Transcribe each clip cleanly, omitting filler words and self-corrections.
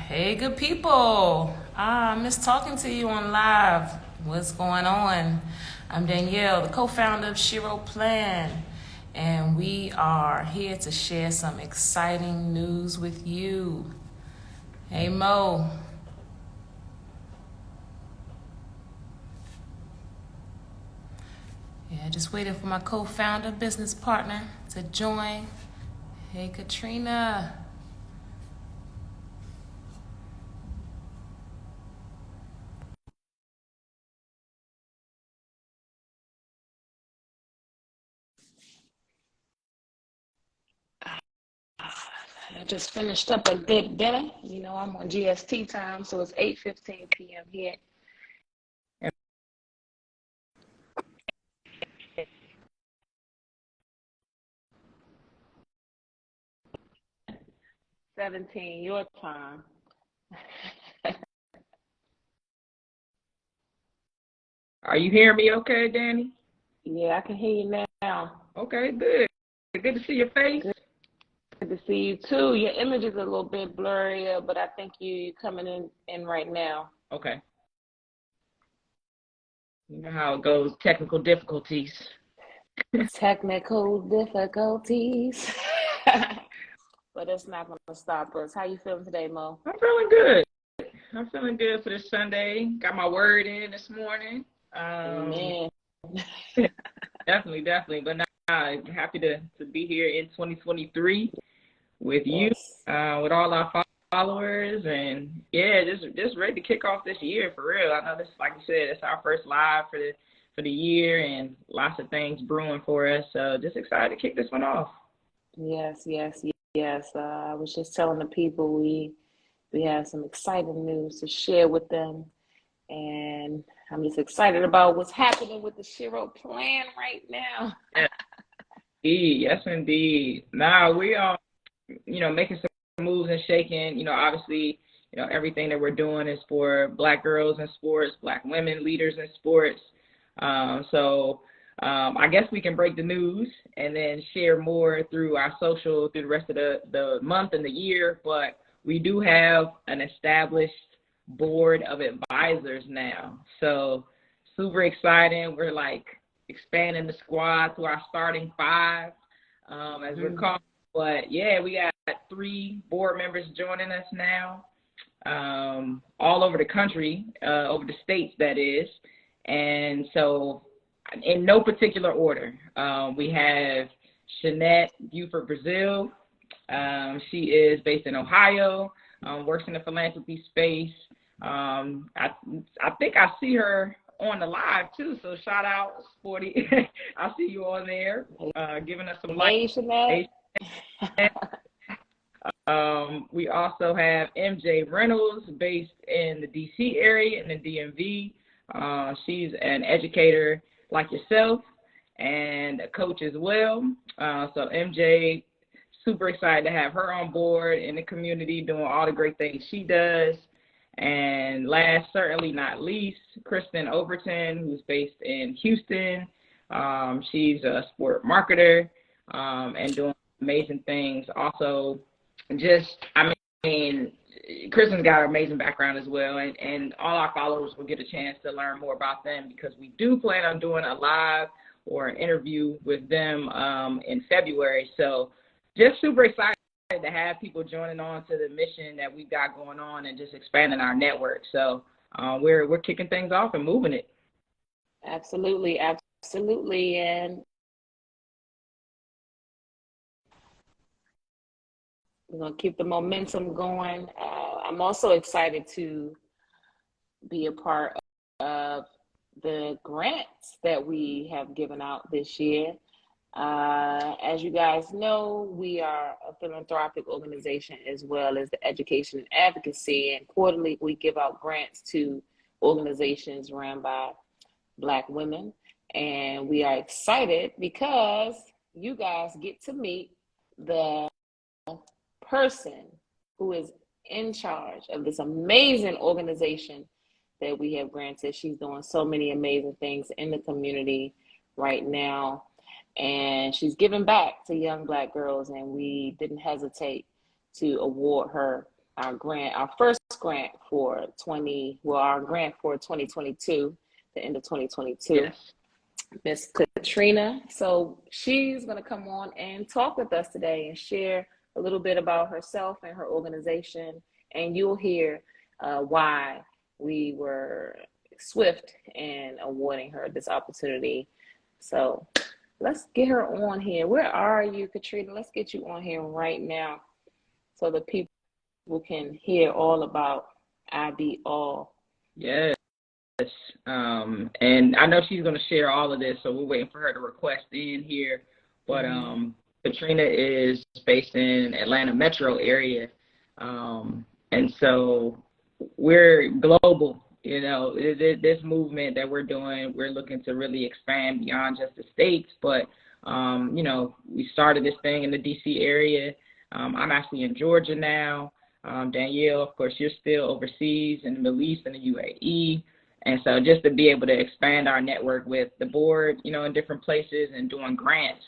Hey, good people. I miss talking to you on live. What's going on? I'm Danielle, the co founder of Shero Plan, and we are here to share some exciting news with you. Hey, Mo. Yeah, just waiting for my co founder, business partner to join. Hey, Ketrina. I just finished up a good dinner. You know, I'm on GST time, so it's 8:15 p.m. here. 17 your time. Are you hearing me okay, Danny? Yeah, I can hear you now. Okay, good. Good to see your face. Good to see you too. Your image is a little bit blurrier, but I think you're coming in right now. Okay. You know how it goes, technical difficulties. Technical difficulties. But it's not going to stop us. How you feeling today, Mo? I'm feeling good. I'm feeling good for this Sunday. Got my word in this morning. Man. Definitely. But now I'm happy to be here in 2023 with you, Yes. with all our followers, and yeah, just ready to kick off this year for real. I know this, like you said, it's our first live for the year, and lots of things brewing for us. So just excited to kick this one off. Yes. I was just telling the people we have some exciting news to share with them, and I'm just excited about what's happening with the Shero Plan right now. Yes, indeed. Now we are, making some moves and shaking. Obviously, everything that we're doing is for Black girls in sports, Black women leaders in sports. I guess we can break the news and then share more through our social through the rest of the month and the year. But we do have an established board of advisors now. So super exciting. We're like expanding the squad to our starting five, as we're calling. But yeah, we got 3 board members joining us now, all over the country, over the states, that is. And so in no particular order, we have Shanette Buford Brazil. She is based in Ohio, works in the philanthropy space. I think I see her on the live too, so shout out, Sporty. I see you on there, giving us some light. Hey, Shanette. We also have MJ Reynolds, based in the DC area, in the DMV. She's an educator like yourself and a coach as well. So MJ, super excited to have her on board in the community, doing all the great things she does. And last, certainly not least, Kristen Overton, who's based in Houston. She's a sport marketer, and doing amazing things. Also, Kristen's got an amazing background as well, and all our followers will get a chance to learn more about them, because we do plan on doing a live or an interview with them in February. So just super excited to have people joining on to the mission that we've got going on and just expanding our network. So we're kicking things off and moving it. Absolutely. And we're going to keep the momentum going. I'm also excited to be a part of the grants that we have given out this year. As you guys know, we are a philanthropic organization as well as the education and advocacy, and quarterly we give out grants to organizations run by Black women. And we are excited because you guys get to meet the person who is in charge of this amazing organization that we have granted. She's doing so many amazing things in the community right now, and she's giving back to young Black girls, and we didn't hesitate to award her our first grant for our grant for 2022, the end of 2022. Yes. Miss Ketrina. So she's going to come on and talk with us today and share a little bit about herself and her organization. And you'll hear why we were swift in awarding her this opportunity. So let's get her on here. Where are you, Ketrina? Let's get you on here right now so the people can hear all about I Be All. Yes. And I know she's going to share all of this, so we're waiting for her to request in here. But Ketrina is based in Atlanta metro area, and so we're global. You know, this movement that we're doing, we're looking to really expand beyond just the states. But you know, we started this thing in the DC area. I'm actually in Georgia now. Danielle, of course, you're still overseas in the Middle East and the UAE. And so just to be able to expand our network with the board, you know, in different places and doing grants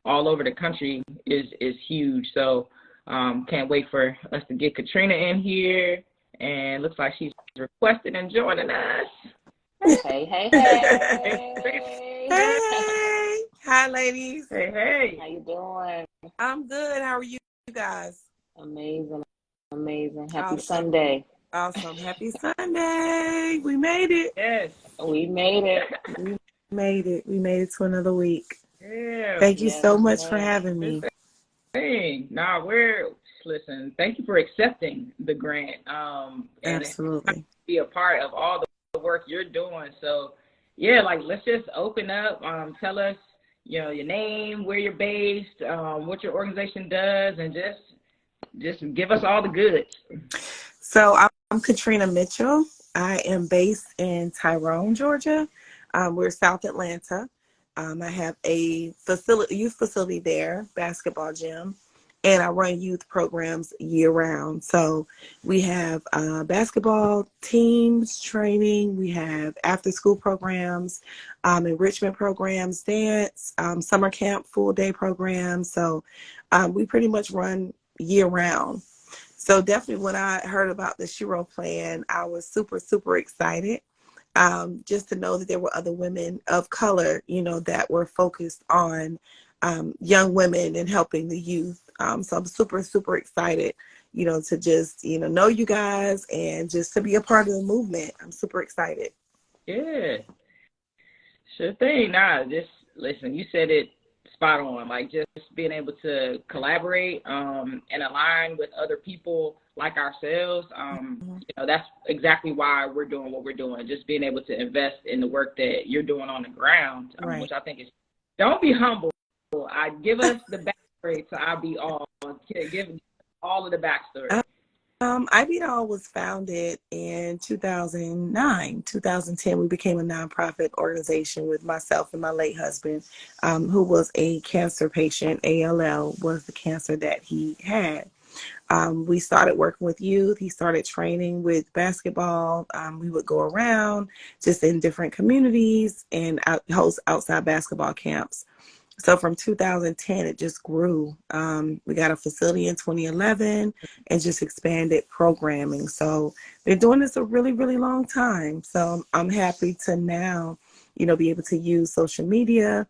all over the country is huge. So can't wait for us to get Ketrina in here. And looks like she's requested and joining us. Hey, hey, hey. Hey. Hi, ladies. Hey. How you doing? I'm good. How are you guys? Amazing. Happy Awesome. Sunday. Awesome. Happy Sunday. We made it. Yes. We made it. We made it. We made it to another week. Yeah. Thank you so much man. for having me. Listen, thank you for accepting the grant. Absolutely. And be a part of all the work you're doing. So, yeah, like, let's just open up. Tell us, you know, your name, where you're based, what your organization does, and just give us all the goods. So I'm Ketrina Mitchell. I am based in Tyrone, Georgia. We're South Atlanta. I have a youth facility there, basketball gym, and I run youth programs year round. So we have basketball teams, training. We have after school programs, enrichment programs, dance, summer camp, full day programs. So we pretty much run year round. So definitely when I heard about the Shero plan, I was super, super excited. Just to know that there were other women of color, you know, that were focused on young women and helping the youth. So I'm super, super excited, you know, to just, you know you guys and just to be a part of the movement. I'm super excited. Yeah. Sure thing. Just listen, you said it spot on. Like, just being able to collaborate and align with other people like ourselves. You know, that's exactly why we're doing what we're doing. Just being able to invest in the work that you're doing on the ground, Right. Which I think is, don't be humble. I give us the backstory to I Be All. Give all of the backstory. I Be All was founded in 2009, 2010. We became a nonprofit organization with myself and my late husband, who was a cancer patient. ALL was the cancer that he had. We started working with youth. He started training with basketball. We would go around just in different communities and host outside basketball camps. So from 2010, it just grew. We got a facility in 2011 and just expanded programming. So been doing this a really, really long time. So I'm happy to now, you know, be able to use social media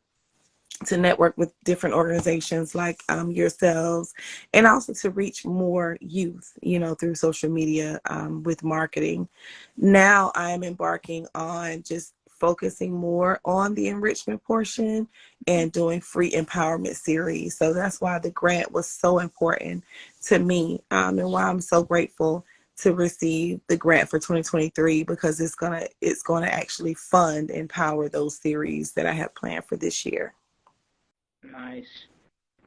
to network with different organizations like yourselves, and also to reach more youth, you know, through social media with marketing. Now I'm embarking on just focusing more on the enrichment portion and doing free empowerment series. So that's why the grant was so important to me, and why I'm so grateful to receive the grant for 2023, because it's gonna actually fund and power those series that I have planned for this year. Nice.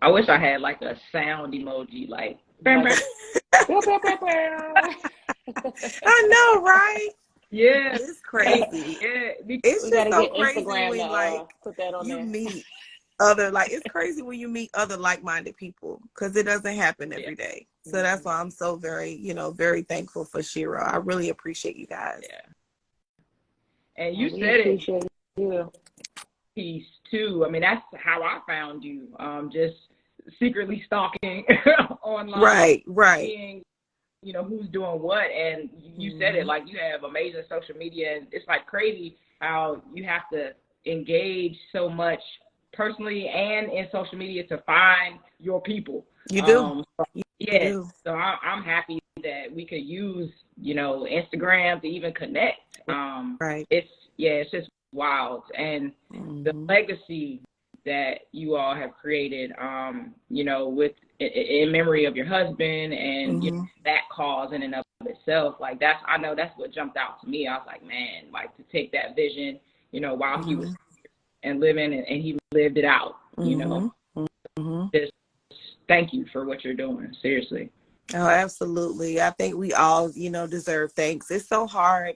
I wish I had like a sound emoji, like. I know, right? Yeah, It's crazy. Yeah, It's just so crazy Instagram when to put that on you there. meet other it's crazy when you meet other like-minded people, because it doesn't happen every day. So that's why I'm so very, very thankful for Shero. I really appreciate you guys. Yeah. And you We said appreciate you. Piece too. I mean, that's how I found you. Just secretly stalking online. Right. Being you know, who's doing what. And you said it, like, you have amazing social media, and it's like crazy how you have to engage so much personally and in social media to find your people. You do. Yeah. do. So I'm happy that we could use, you know, Instagram to even connect. Right. It's just wild. And the legacy that you all have created, you know, with in memory of your husband and you know, that cause in and of itself, like I know that's what jumped out to me. I was like, man, like to take that vision, you know, while he was and living and he lived it out, you know. Just thank you for what you're doing. Seriously. Oh, absolutely. I think we all, you know, deserve thanks. It's so hard.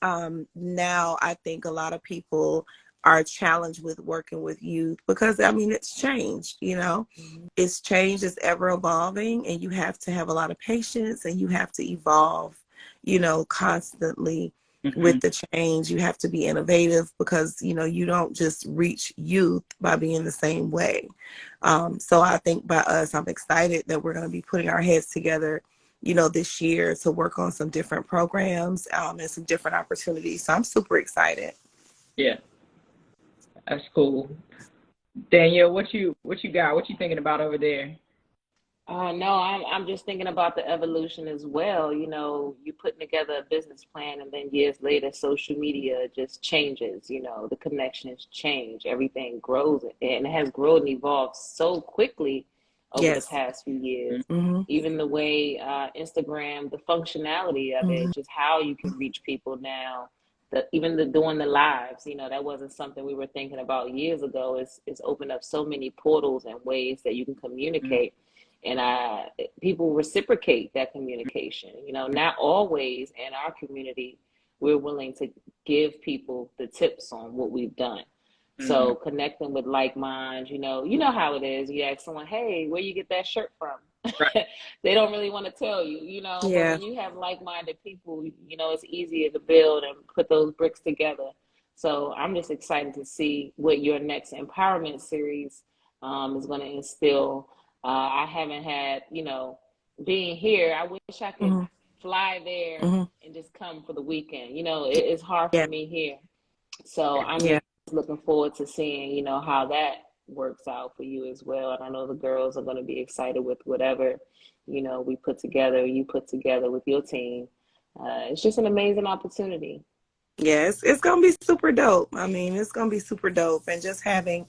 Now I think a lot of people are challenged with working with youth because, I mean, it's changed, you know, it's changed, it's ever evolving, and you have to have a lot of patience and you have to evolve, you know, constantly with the change. You have to be innovative because, you know, you don't just reach youth by being the same way. So I think by us, I'm excited that we're going to be putting our heads together, you know, this year to work on some different programs and some different opportunities. So I'm super excited. Yeah, that's cool. Danielle, what you got? What you thinking about over there? No, I'm just thinking about the evolution as well. You know, you putting together a business plan, and then years later, social media just changes. You know, the connections change, everything grows, and it has grown and evolved so quickly over the Yes. past few years. Even the way Instagram, the functionality of it, just how you can reach people now. Even doing the lives, you know, that wasn't something we were thinking about years ago. It's opened up so many portals and ways that you can communicate. And people reciprocate that communication. You know, not always in our community, we're willing to give people the tips on what we've done. So connecting with like minds, you know how it is. You ask someone, hey, where you get that shirt from? Right. They don't really want to tell you, you know, Yeah. but when you have like-minded people, you know, it's easier to build and put those bricks together. So I'm just excited to see what your next empowerment series is going to instill. I haven't had, you know, being here, I wish I could fly there and just come for the weekend. You know, it's hard for me here. So I'm just looking forward to seeing, you know, how that works out for you as well. And I know the girls are going to be excited with whatever, you know, you put together with your team. It's just an amazing opportunity. Yes, it's gonna be super dope. I mean, it's gonna be super dope, and just having,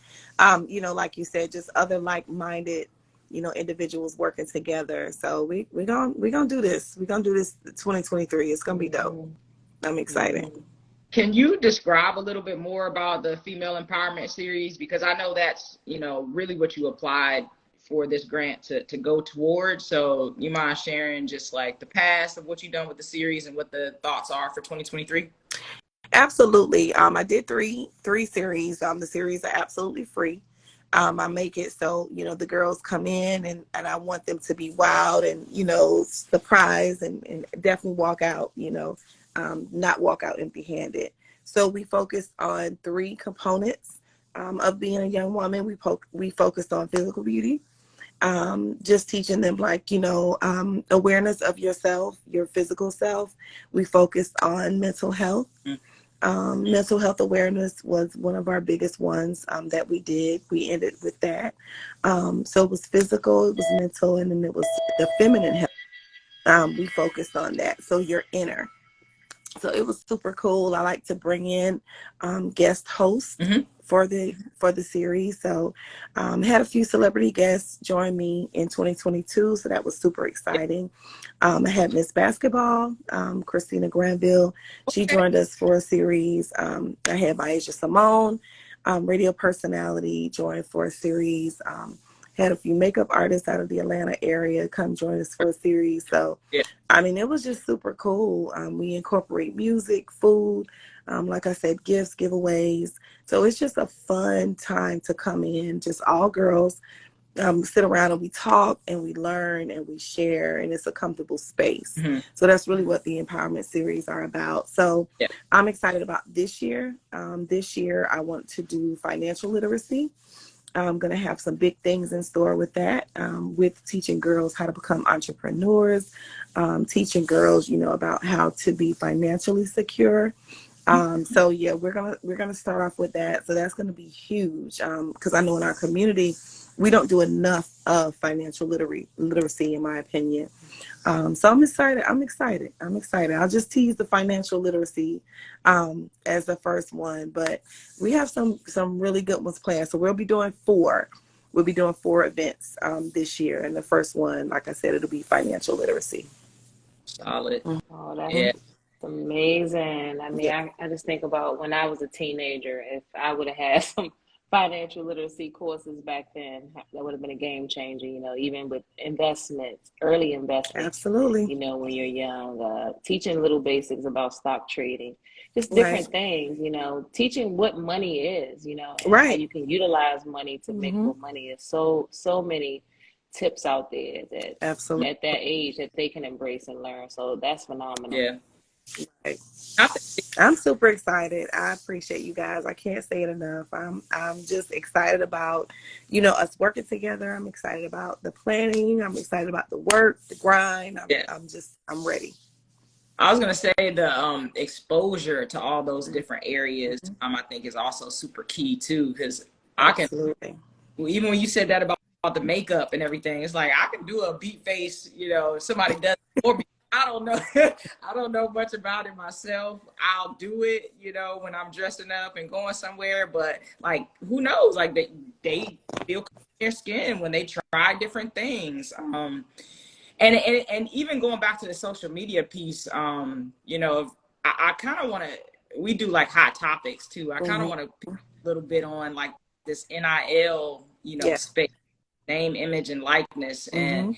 you know, like you said, just other like-minded, you know, individuals working together. So we gonna do this. We're gonna do this 2023. It's gonna be dope. I'm excited. Can you describe a little bit more about the female empowerment series? Because I know that's, you know, really what you applied for this grant to go towards. So you mind sharing just like the past of what you've done with the series and what the thoughts are for 2023? Absolutely. I did three series. The series are absolutely free. I make it so, you know, the girls come in and I want them to be wowed and, you know, surprised and definitely walk out, you know, not walk out empty handed. So we focused on three components of being a young woman. We focused on physical beauty, just teaching them, like, you know, awareness of yourself, your physical self. We focused on mental health. Mental health awareness was one of our biggest ones that we did. We ended with that. So it was physical, it was mental, and then it was the feminine health. We focused on that. So your inner. So it was super cool. I like to bring in guest hosts for the series. So had a few celebrity guests join me in 2022. So that was super exciting. I had Miss Basketball, Christina Granville. She joined us for a series. I had Aisha Simone, radio personality, joined for a series. Had a few makeup artists out of the Atlanta area come join us for a series. So, I mean, it was just super cool. We incorporate music, food, like I said, gifts, giveaways. So it's just a fun time to come in, just all girls, sit around and we talk and we learn and we share, and it's a comfortable space. So that's really what the empowerment series are about. So I'm excited about this year. This year I want to do financial literacy. I'm going to have some big things in store with that, with teaching girls how to become entrepreneurs, teaching girls, about how to be financially secure. So yeah, we're gonna start off with that. So that's gonna be huge. Because I know in our community, we don't do enough of financial literacy, in my opinion. So I'm excited. I'll just tease the financial literacy as the first one, but we have some really good ones planned. So we'll be doing four. We'll be doing four events this year, and the first one, like I said, it'll be financial literacy. Solid. Oh, that's Yeah. amazing. I mean, Yeah, I just think about when I was a teenager, if I would have had some financial literacy courses back then, that would have been a game changer, even with investments, early investments, absolutely. when you're young, teaching little basics about stock trading, just Right, different things, teaching what money is, and how right. you can utilize money to make Hmm. more money. Is so many tips out there that Absolutely. at that age that they can embrace and learn. So that's phenomenal. Yeah. Right. I think, I'm super excited. I appreciate you guys. I can't say it enough. I'm just excited about, us working together. I'm excited about the planning. I'm excited about the work, the grind. yeah. I'm ready. I was gonna say the exposure to all those different areas, Mhm. I think is also super key too, because I can Absolutely. even when you said that about the makeup and everything, it's like I can do a beat face, if somebody does it for me. I don't know. I don't know much about it myself. I'll do it, when I'm dressing up and going somewhere. But like, who knows? Like they feel their skin when they try different things. And even going back to the social media piece, I kind of want to. We do like hot topics too. I kind of Hmm. want to a little bit on like this NIL, Yeah. space, name, image, and likeness, and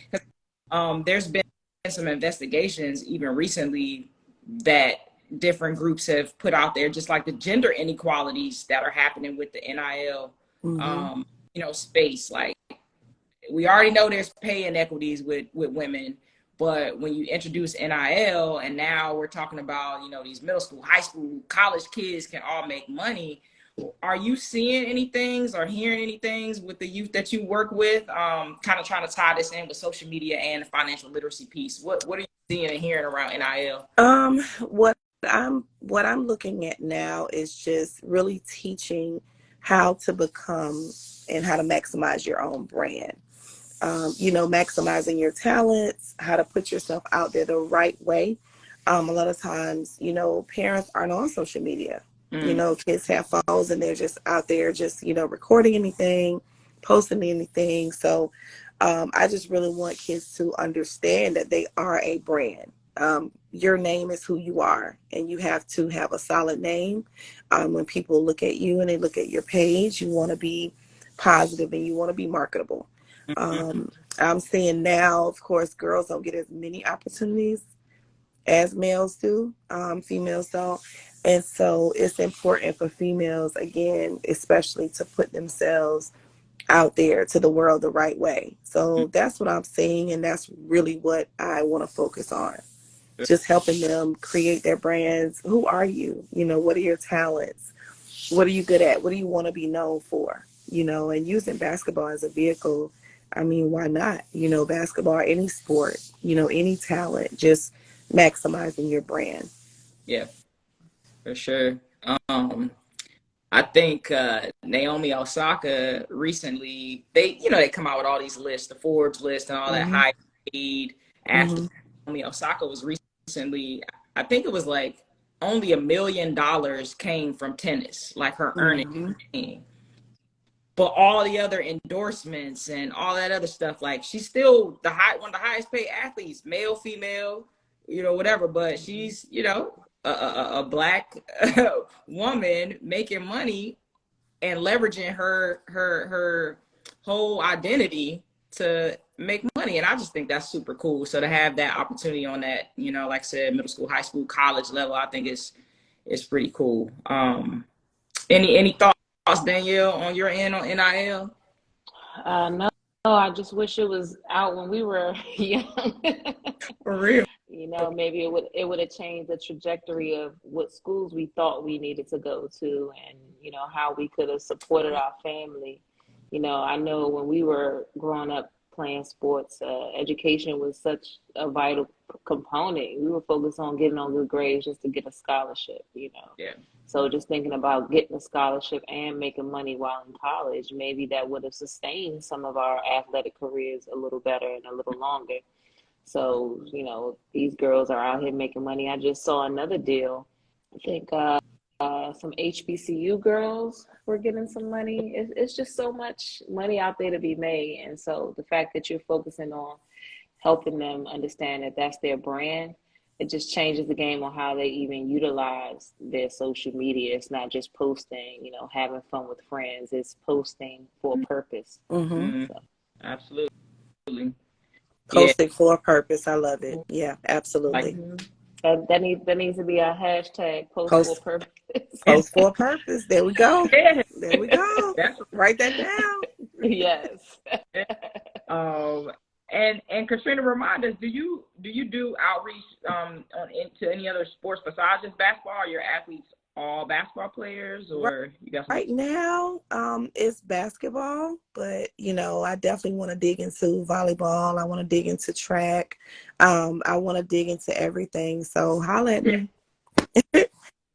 Hmm. there's been some investigations even recently that different groups have put out there, just like the gender inequalities that are happening with the NIL, Hmm. space. Like we already know there's pay inequities with women, but when you introduce NIL and now we're talking about, these middle school, high school, college kids can all make money. Are you seeing any things or hearing any things with the youth that you work with? Kind of trying to tie this in with social media and the financial literacy piece. What are you seeing and hearing around NIL? What I'm looking at now is just really teaching how to become and how to maximize your own brand. Maximizing your talents, how to put yourself out there the right way. A lot of times, parents aren't on social media. Mm, Kids have phones and they're just out there just, recording anything, posting anything. So I just really want kids to understand that they are a brand. Your name is who you are, and you have to have a solid name. When people look at you and they look at your page, you want to be positive and you want to be marketable. mm, Um, I'm seeing now, of course, girls don't get as many opportunities as males do, females don't. And so it's important for females, again, especially to put themselves out there to the world the right way. mm. So that's what I'm seeing, and that's really what I want to focus on. Just helping them create their brands. Who are you? What are your talents? What are you good at? What do you want to be known for? And using basketball as a vehicle, I mean, why not? Basketball, any sport, any talent, just maximizing your brand. Yeah, for sure. Um, I think Naomi Osaka recently, they come out with all these lists, the Forbes list and all that Hmm. high paid athlete. Hmm. Naomi Osaka was recently, I think it was like only $1 million came from tennis, like her earnings. Hmm. But all the other endorsements and all that other stuff, like she's still one of the highest paid athletes, male, female, whatever. But she's, a black woman making money and leveraging her whole identity to make money. And I just think that's super cool. So to have that opportunity on that, like I said, middle school, high school, college level, I think it's pretty cool. Any thoughts, Danielle, on your end on NIL? No, I just wish it was out when we were young. For real. Maybe it would have changed the trajectory of what schools we thought we needed to go to, and how we could have supported our family. I know when we were growing up, playing sports. Education was such a vital component. We were focused on getting on good grades just to get a scholarship, you know. Yeah. So just thinking about getting a scholarship and making money while in college, maybe that would have sustained some of our athletic careers a little better and a little longer. So, you know, these girls are out here making money. I just saw another deal. I think some HBCU girls were getting some money. It's just so much money out there to be made. And so the fact that you're focusing on helping them understand that that's their brand, it just changes the game on how they even utilize their social media. It's not just posting, you know, having fun with friends. It's posting for a purpose. Mm-hmm. So. Absolutely. Posting for a purpose. I love it. Yeah, absolutely. That needs to be our hashtag, post for purpose. Post for a purpose. There we go. Yeah. There we go. Write that down. Yes. And Ketrina, remind us, do you do outreach into any other sports besides just basketball? Are your athletes all basketball players, or you got some? Right now, it's basketball, but you know, I definitely want to dig into volleyball. I want to dig into track. I want to dig into everything. So holla at me.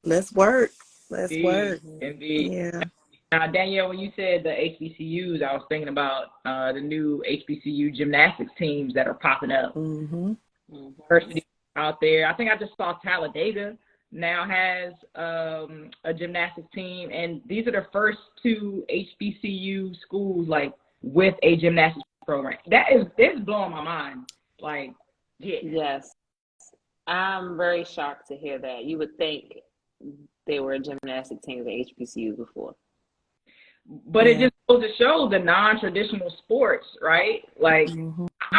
Let's work. Let's work. Indeed. Yeah. Now, Danielle, when you said the HBCUs, I was thinking about the new HBCU gymnastics teams that are popping up. Mm-hmm. University out there. I think I just saw Talladega now has a gymnastics team, and these are the first two HBCU schools like with a gymnastics program. It's blowing my mind. Like, yeah. Yes, I'm very shocked to hear that. You would think they were a gymnastic team at HBCU before, but it just goes to show the non-traditional sports, right? Like, I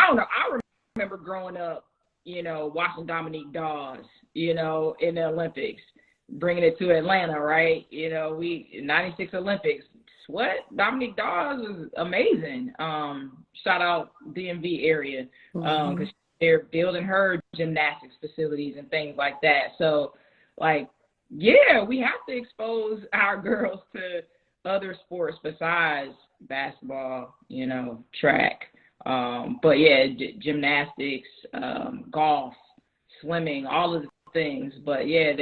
don't know. I remember growing up, you know, watching Dominique Dawes, you know, in the Olympics, bringing it to Atlanta, right? You know, 96 Olympics. What? Dominique Dawes is amazing. Shout out DMV area, because they're building her gymnastics facilities and things like that. So, like, yeah, we have to expose our girls to other sports besides basketball, you know, track. But yeah, gymnastics, golf, swimming, all of the things. But yeah,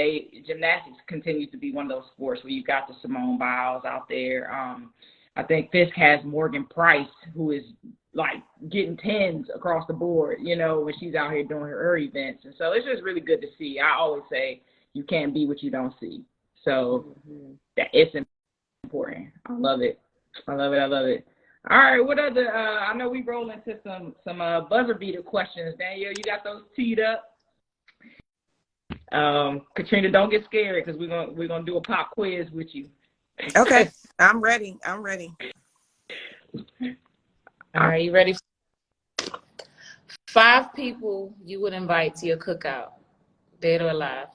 gymnastics continues to be one of those sports where you got the Simone Biles out there. I think Fisk has Morgan Price, who is like getting tens across the board, you know, when she's out here doing her events. And so it's just really good to see. I always say you can't be what you don't see. So it's important. I love it. I love it. All right, what other? I know we roll into some buzzer beater questions. Danielle, you got those teed up? Ketrina, don't get scared because we're gonna do a pop quiz with you. Okay, I'm ready. All right, you ready? 5 people you would invite to your cookout, dead or alive.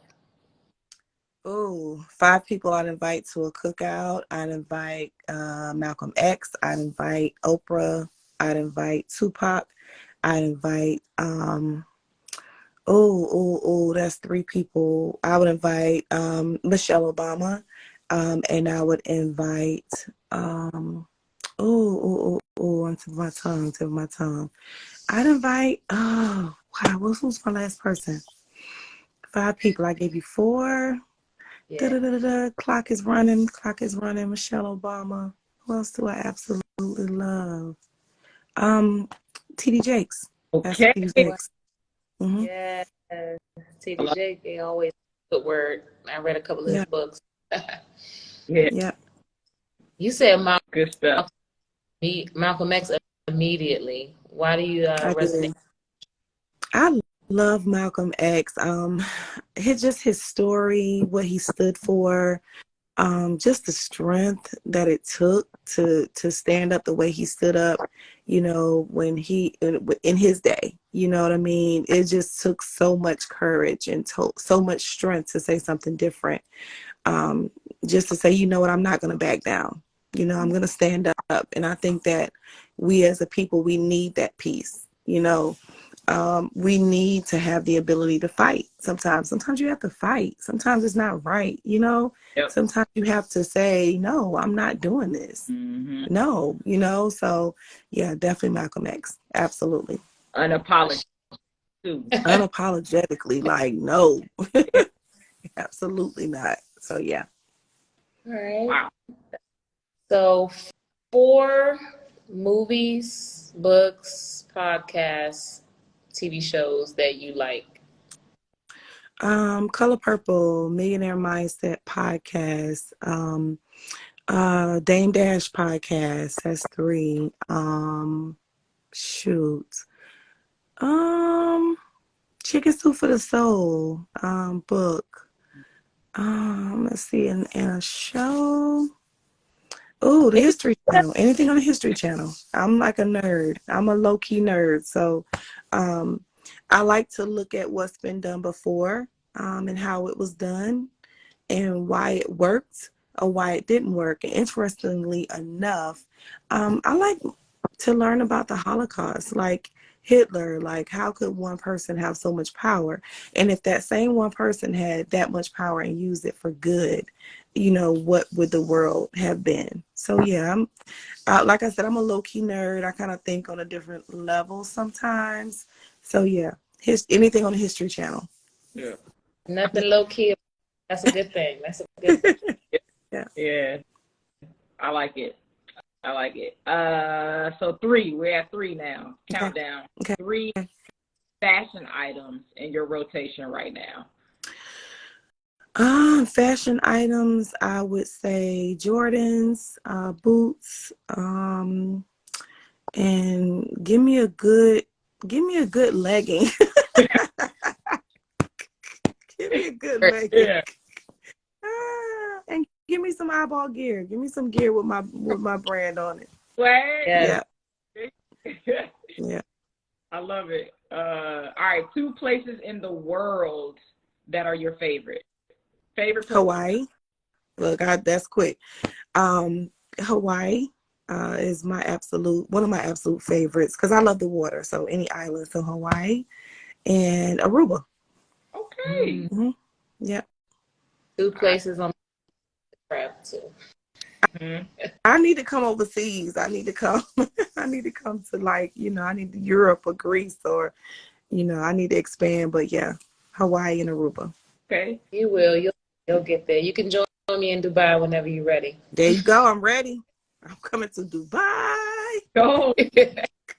Oh, 5 people I'd invite to a cookout. I'd invite Malcolm X. I'd invite Oprah. I'd invite Tupac. I'd invite that's 3 people. I would invite Michelle Obama. And I would invite onto my tongue. I'd invite who's my last person? 5 people. I gave you 4. Yeah. Clock is running. Michelle Obama. Who else do I absolutely love? TD Jakes. That's Okay. TD Jakes. Yeah, TD Jakes. They always good word. I read a couple of his books. Yeah. You said good stuff. Malcolm X immediately. Why do you resonate? I love Malcolm X. His story, what he stood for, just the strength that it took to stand up the way he stood up, you know, when in his day, you know what I mean? It just took so much courage and so much strength to say something different. Just to say, you know what, I'm not going to back down. You know, I'm going to stand up. And I think that we as a people, we need that peace, you know. we need to have the ability to fight. Sometimes you have to fight. Sometimes it's not right. Yep. Sometimes you have to say, no, I'm not doing this. Mm-hmm. No, so yeah, definitely Malcolm X. Absolutely. Unapologetic too. Unapologetically, like, no, absolutely not. So yeah. All right. Wow. So 4 movies, books, podcasts, TV shows that you like. Color Purple, Millionaire Mindset podcast, Dame Dash podcast. That's 3. Shoot. Chicken Soup for the Soul, book. Let's see, and a show. Oh, the History Channel. Anything on the History Channel. I'm like a nerd. I'm a low-key nerd. So I like to look at what's been done before, and how it was done and why it worked or why it didn't work. And interestingly enough, I like to learn about the Holocaust, like Hitler. Like, how could one person have so much power? And if that same one person had that much power and used it for good, what would the world have been? So yeah, like I said, I'm a low-key nerd. I kind of think on a different level sometimes. So yeah, anything on the History Channel. Yeah. Nothing low key. That's a good thing. That's a good thing. Yeah. Yeah. I like it. So 3. We're at 3 now. Okay. Countdown. Okay. 3 fashion items in your rotation right now. Fashion items, I would say Jordans, boots, and give me a good legging. Give me a good legging. Yeah. And give me some eyeball gear. Give me some gear with my brand on it. Swag. Yeah. Yeah. I love it. All right, 2 places in the world that are your favorite. Hawaii. Look, that's quick. Hawaii is one of my absolute favorites because I love the water. So any island, so Hawaii and Aruba. Okay. Mm-hmm. Yeah. 2 places on the trip too. Mm-hmm. I need to come overseas. I need to come. I need to come to I need Europe or Greece or, I need to expand. But yeah, Hawaii and Aruba. Okay. You will. You'll get there. You can join me in Dubai whenever you're ready. There you go. I'm ready. I'm coming to Dubai. Go.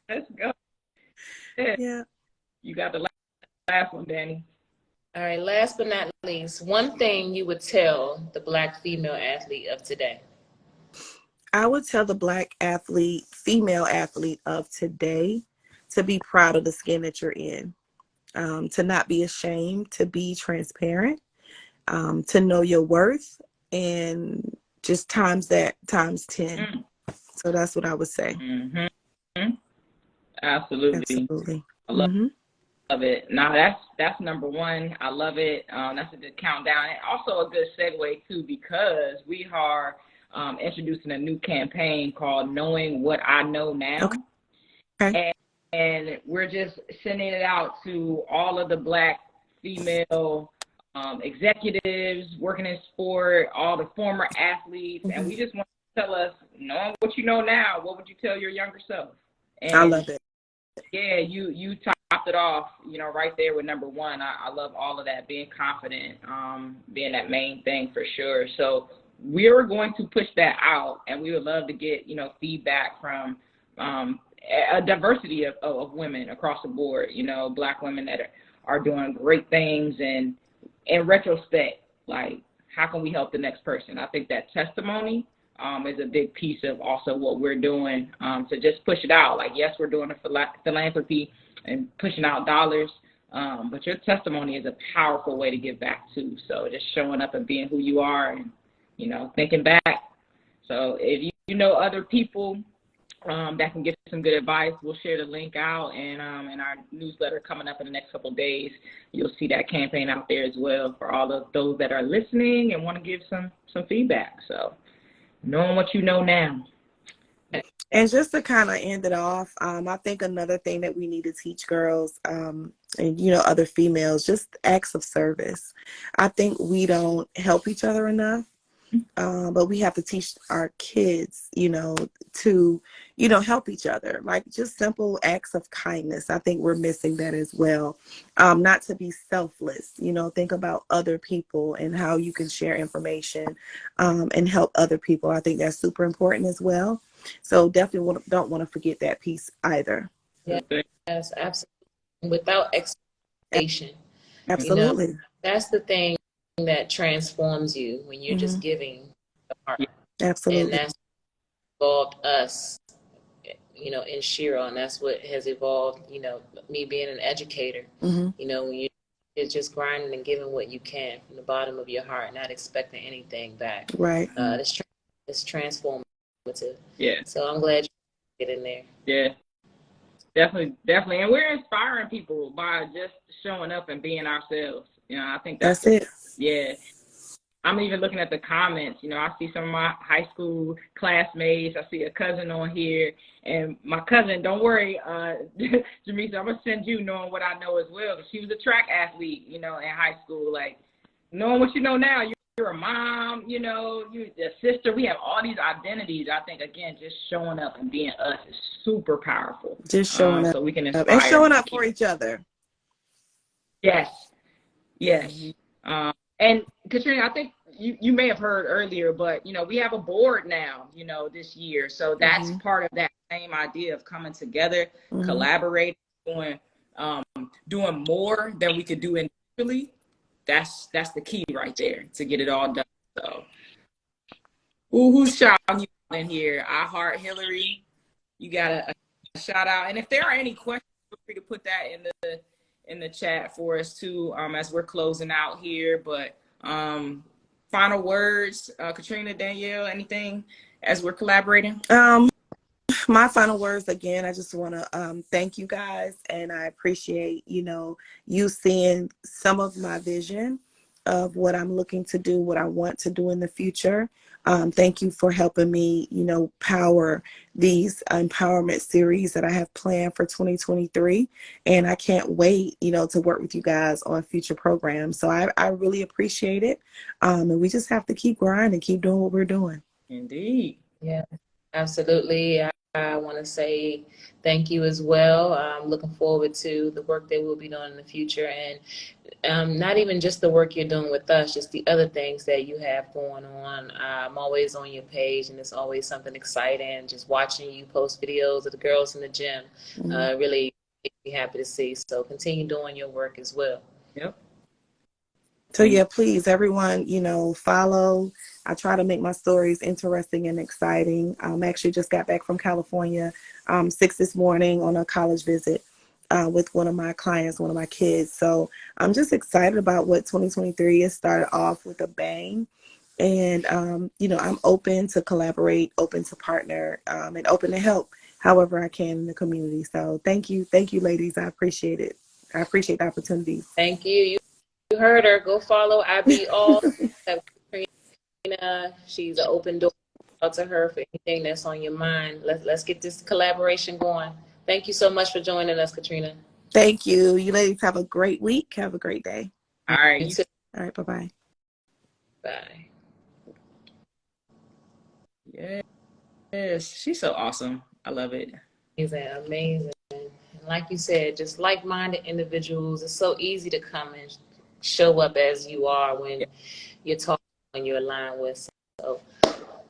Let's go. Yeah. You got the last one, Danny. All right. Last but not least, one thing you would tell the Black female athlete of today. I would tell the female athlete of today to be proud of the skin that you're in, to not be ashamed, to be transparent, to know your worth, and just times 10. So that's what I would say. Mm-hmm. Absolutely. I love it. Now that's number 1. I love it. That's a good countdown, and also a good segue too, because we are introducing a new campaign called Knowing What I Know Now. Okay. And we're just sending it out to all of the Black female executives working in sport, all the former athletes, and we just want to tell us, knowing what you know now, what would you tell your younger self? And I love it. Yeah, you topped it off, right there with number 1. I love all of that, being confident, being that main thing for sure. So we're going to push that out, and we would love to get, feedback from a diversity of women across the board, Black women that are doing great things. And in retrospect, like, how can we help the next person? I think that testimony is a big piece of also what we're doing, to just push it out. Like, yes, we're doing a philanthropy and pushing out dollars, but your testimony is a powerful way to give back too. So just showing up and being who you are and, thinking back. So if you know other people that can give some good advice, we'll share the link out, and in our newsletter coming up in the next couple of days, you'll see that campaign out there as well for all of those that are listening and want to give some feedback. So knowing what you know now. And just to kind of end it off, I think another thing that we need to teach girls, and other females, just acts of service. I think we don't help each other enough. But we have to teach our kids, to, help each other, like just simple acts of kindness. I think we're missing that as well. Not to be selfless, think about other people and how you can share information, and help other people. I think that's super important as well. So definitely don't want to forget that piece either. Yes, absolutely. Without expectation, Absolutely. that's the thing that transforms you when you're just giving the heart. And Absolutely. that's evolved us, in Shero, and that's what has evolved, me being an educator. Mm-hmm. When you're just grinding and giving what you can from the bottom of your heart, not expecting anything back. Right. It's transformative. Yeah. So I'm glad you get in there. Yeah. Definitely. And we're inspiring people by just showing up and being ourselves. I think that's it. Yeah. I'm even looking at the comments. I see some of my high school classmates. I see a cousin on here. And my cousin, don't worry, Jamisa, I'm going to send you knowing what I know as well. She was a track athlete, in high school. Like, knowing what you know now, you're a mom, you're a sister. We have all these identities. I think, again, just showing up and being us is super powerful. Just showing up. So we can inspire. And showing up for each other. Yes. And Ketrina, I think you may have heard earlier, but we have a board now, this year. So that's part of that same idea of coming together, collaborating, doing more than we could do individually. That's the key right there to get it all done. So, who's shouting you in here? I Heart Hillary. You got a shout out, and if there are any questions, feel free to put that in the chat for us too, as we're closing out here. But final words, Ketrina, Danielle, anything as we're collaborating? My final words, again, I just want to thank you guys, and I appreciate you seeing some of my vision of what I'm looking to do, what I want to do in the future. Thank you for helping me, power these empowerment series that I have planned for 2023. And I can't wait, to work with you guys on future programs. So I really appreciate it. And we just have to keep grinding, keep doing what we're doing. Indeed. Yeah, absolutely. I want to say thank you as well. I'm looking forward to the work that we'll be doing in the future, and not even just the work you're doing with us, just the other things that you have going on. I'm always on your page, and it's always something exciting. Just watching you post videos of the girls in the gym really makes me happy to see. So continue doing your work as well. Yep. So yeah, please, everyone, follow. I try to make my stories interesting and exciting. Actually just got back from California, 6 this morning on a college visit with one of my clients, one of my kids. So I'm just excited about what 2023 has started off with a bang. And, I'm open to collaborate, open to partner, and open to help however I can in the community. So thank you, ladies. I appreciate it. I appreciate the opportunity. Thank you. You heard her. Go follow IB All. She's an open door. Out to her for anything that's on your mind. Let's get this collaboration going. Thank you so much for joining us, Ketrina. Thank you. You ladies have a great week. Have a great day. All right. All right. Bye-bye. Bye. Yes. She's so awesome. I love it. Amazing. And like you said, just like-minded individuals. It's so easy to come and show up as you are when you're talking and you're aligned with. So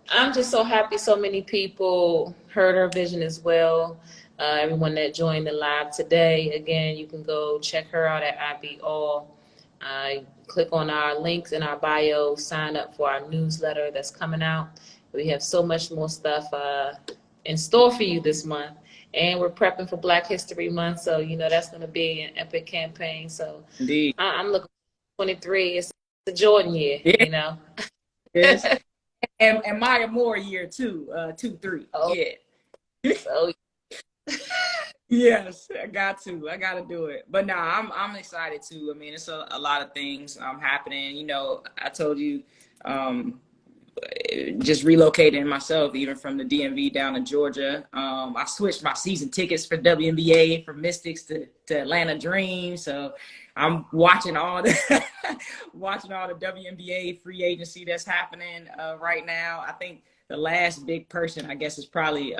I'm just so happy so many people heard her vision as well. Everyone that joined the live today, again, you can go check her out at IB All. Click on our links in our bio, sign up for our newsletter that's coming out. We have so much more stuff in store for you this month. And we're prepping for Black History Month, so that's going to be an epic campaign. So indeed, I'm looking for 23. It's the Jordan year, Yes. And Maya Moore year too, 2-3. Oh. Yeah. Oh. Yes, I got to do it. But I'm excited too. I mean, it's a lot of things happening. I told you just relocating myself, even from the DMV down to Georgia. I switched my season tickets for WNBA from Mystics to Atlanta Dream. So I'm watching all the watching all the WNBA free agency that's happening right now. I think the last big person, I guess, is probably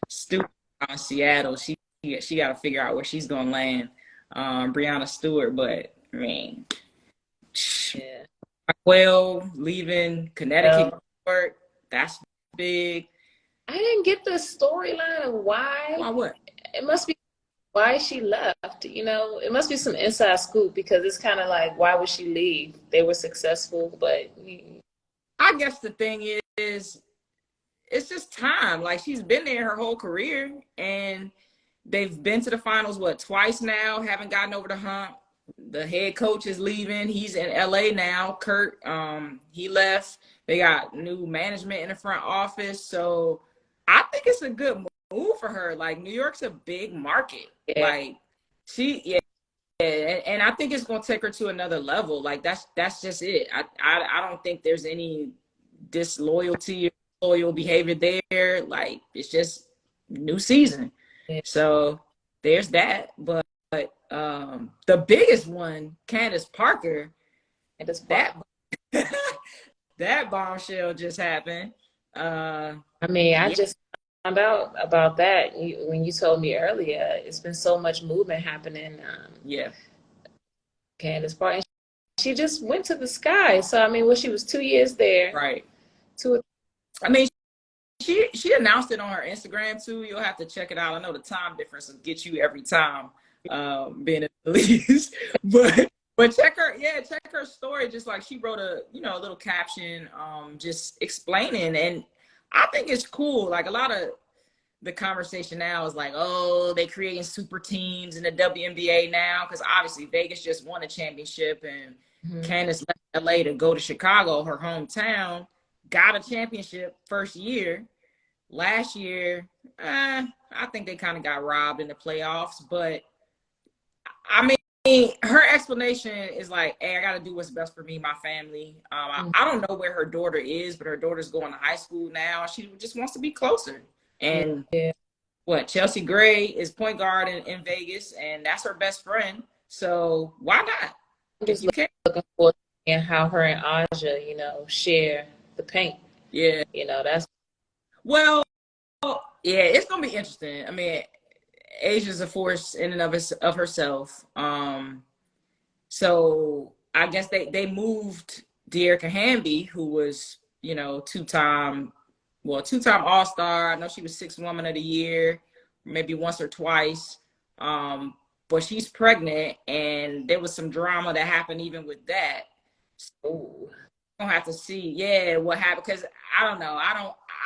Stewart on Seattle. She got to figure out where she's gonna land. Breanna Stewart, but I mean, Yeah. well, leaving Connecticut, New York, that's big. I didn't get the storyline of why. Why what? It must be why she left. You know, it must be some inside scoop because it's kind of like, why would she leave? They were successful, but I guess the thing is, it's just time. Like, she's been there her whole career, and they've been to the finals, what, twice now, haven't gotten over the hump. The head coach is leaving. He's in LA now. Kurt, he left. They got new management in the front office. So I think it's a good move for her. Like, New York's a big market. Yeah. Like, yeah. And I think it's going to take her to another level. Like, that's just it. I don't think there's any disloyalty or loyal behavior there. Like, it's just new season. Yeah. So there's that. But the biggest one, Candace Parker, that bombshell just happened. I mean, I just found out about that when you told me earlier. It's been so much movement happening. Candace Parker, she just went to the sky. So I mean, she was 2 years there, right? I mean, she announced it on her Instagram too. You'll have to check it out. I know the time difference will get you every time. Being in the leagues, but check her story. Just like she wrote a little caption, just explaining, and I think it's cool. Like, a lot of the conversation now is like, oh, they creating super teams in the WNBA now, because obviously Vegas just won a championship, and Candace left LA to go to Chicago, her hometown, got a championship first year. Last year, I think they kind of got robbed in the playoffs, but I mean, her explanation is like, hey, I got to do what's best for me, my family. I don't know where her daughter is, but her daughter's going to high school now. She just wants to be closer. And Chelsea Gray is point guard in Vegas, and that's her best friend. So why not? I'm just looking forward to how her and Aja, share the paint. Yeah. That's. Well, yeah, it's going to be interesting. I mean, Asia's a force in and of herself. So I guess they moved Dearica Hamby, who was, two-time All-Star. I know she was 6th Woman of the Year, maybe once or twice. But she's pregnant, and there was some drama that happened even with that. So we'll have to see, what happened, because I don't know.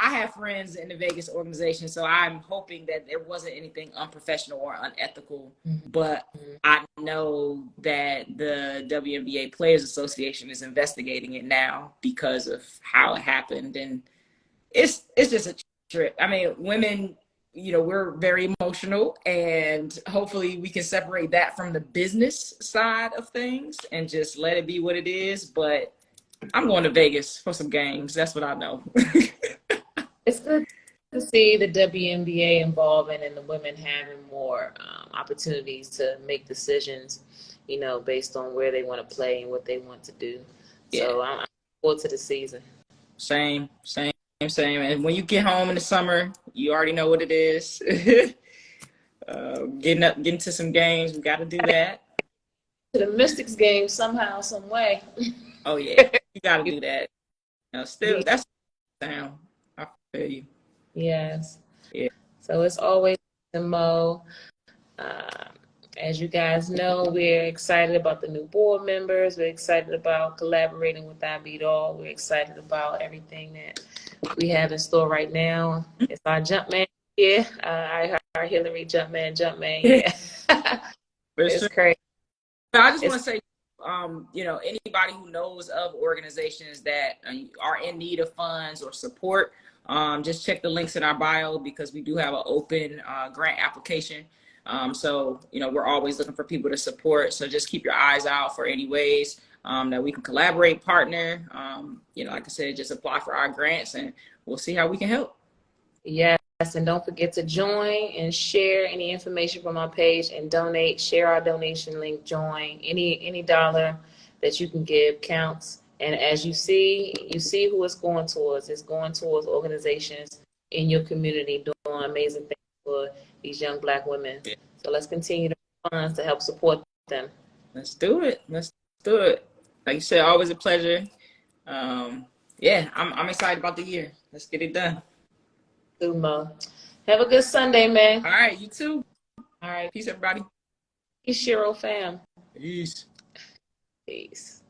I have friends in the Vegas organization, so I'm hoping that there wasn't anything unprofessional or unethical. But I know that the WNBA Players Association is investigating it now because of how it happened, and it's just a trip. I mean, women, we're very emotional, and hopefully we can separate that from the business side of things and just let it be what it is. But I'm going to Vegas for some games. That's what I know. It's good to see the WNBA involving and the women having more opportunities to make decisions, based on where they want to play and what they want to do. Yeah. So I'm looking forward to the season. Same. And when you get home in the summer, you already know what it is. Getting to some games, we got to do that. To the Mystics game somehow, some way. Oh yeah, you got to do that. Still, that's down. I feel you. Yes. Yeah. So it's always the Mo. As you guys know, we're excited about the new board members. We're excited about collaborating with I Beat All. We're excited about everything that we have in store right now. It's our Jumpman year. Our Hillary Jumpman year. It's crazy. I just want to say, anybody who knows of organizations that are in need of funds or support, just check the links in our bio, because we do have an open grant application. So, we're always looking for people to support. So just keep your eyes out for any ways that we can collaborate, partner. Like I said, just apply for our grants and we'll see how we can help. Yes, and don't forget to join and share any information from our page and donate. Share our donation link. Join. Any dollar that you can give counts. And as you see who it's going towards. It's going towards organizations in your community doing amazing things for these young Black women. Yeah. So let's continue to funds to help support them. Let's do it. Like you said, always a pleasure. I'm excited about the year. Let's get it done. Sumo. Have a good Sunday, man. All right, you too. All right. Peace, everybody. Peace, Shero fam. Peace. Peace.